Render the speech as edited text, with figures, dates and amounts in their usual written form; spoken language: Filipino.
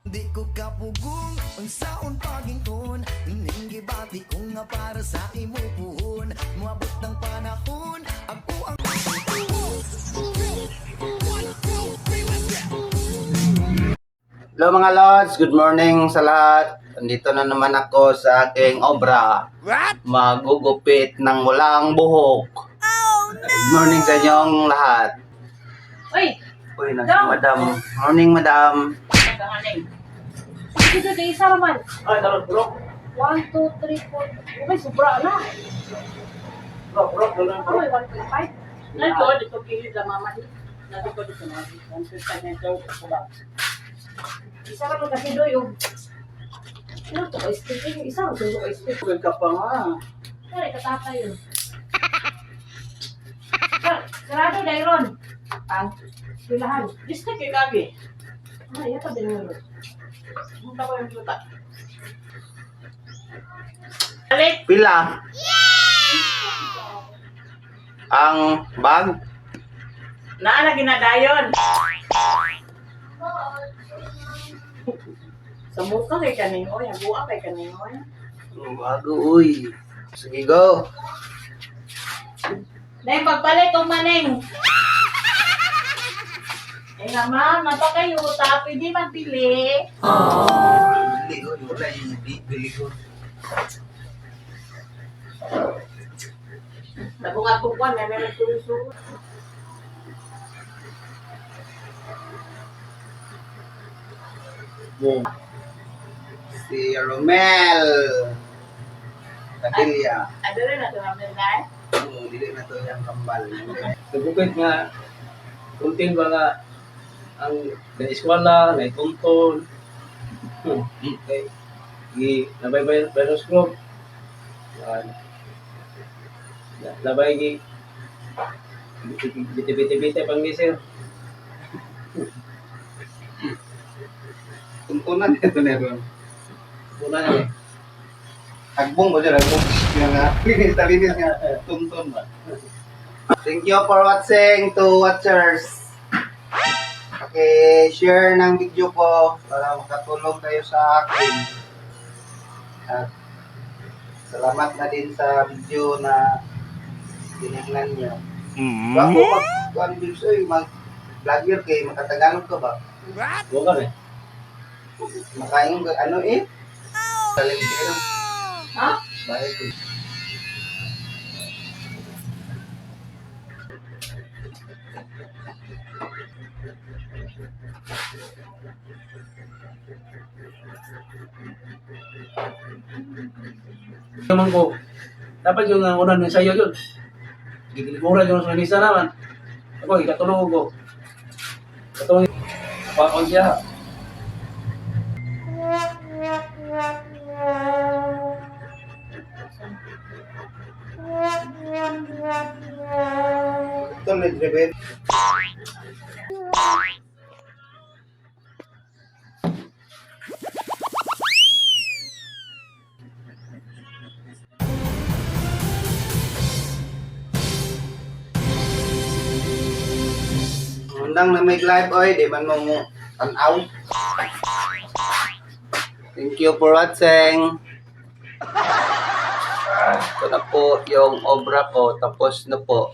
Di ko kapugong ang saon paginton, ning gibati ko nga para sa imo puhon. Moabot ng panahon, ako ang Hello mga lods, good morning sa lahat. Andito na naman ako sa aking obra. Magugupit ng walang buhok. Good morning sa inyong lahat. Uy, na si madam. Morning, madam. Dito na isa naman. Ay, talon, bro. 1, 2, 3, 4. Okay, sobra na. Bro, talon, Ano yung 1.5? Nandun, ito kilid lang mama. Nandun ko dito na. 1.5 na ito. Isa naman kasi doon yung... Ano ito? Speaking, isa naman ito speaking. Huwag ka pa nga. Kaya katata yun. Sarado, Dairon. Ang pilahan. Distek kay Gabi. Ay, yata din mo. Punta ko yung luta. Balik! Pila. Ang bag. Naala ginadayon. Sa mukha kay Kaningoy. Ang buha kay Kaningoy. Bago, uy. Sige, go. Neng, pagpalit o maneng. Eh naman, napakayo. Tapi di magpili. Bili ko, wala yung bili ko. Nabunga-bungan na naman suso. Si Romel. Padilla. Ano rin na ito namin na eh? Dili na to yung kambal. Nagukit nga, kunting ba nga, ang na-eskwala, na-ituntun, nabay virus group, nabay biti-biti pang gisir. Tuntunan ito na ron. Muna nga Hagbong ba dyan? Hagbong. Yung linis nga. Tuntun ba? Thank you for watching to watchers. Share ng video ko para makatulong kayo sa akin. At salamat na din sa video na tinignan nyo. Bago mag-vlogger kayo, makatagalog ka ba? bukan eh. Makain ka, ano eh? Talentero. Ha? Bakit eh? Naman ko, dapat yung unang ensayo yun. Gigiliguran yung sonisa naman. Ako, ikatulong ko. Katulong pakon siya. Ito, Red. Undang na may live oy, di man mo tanaw. Thank you for watching. Ito na po yung obra ko, tapos na po.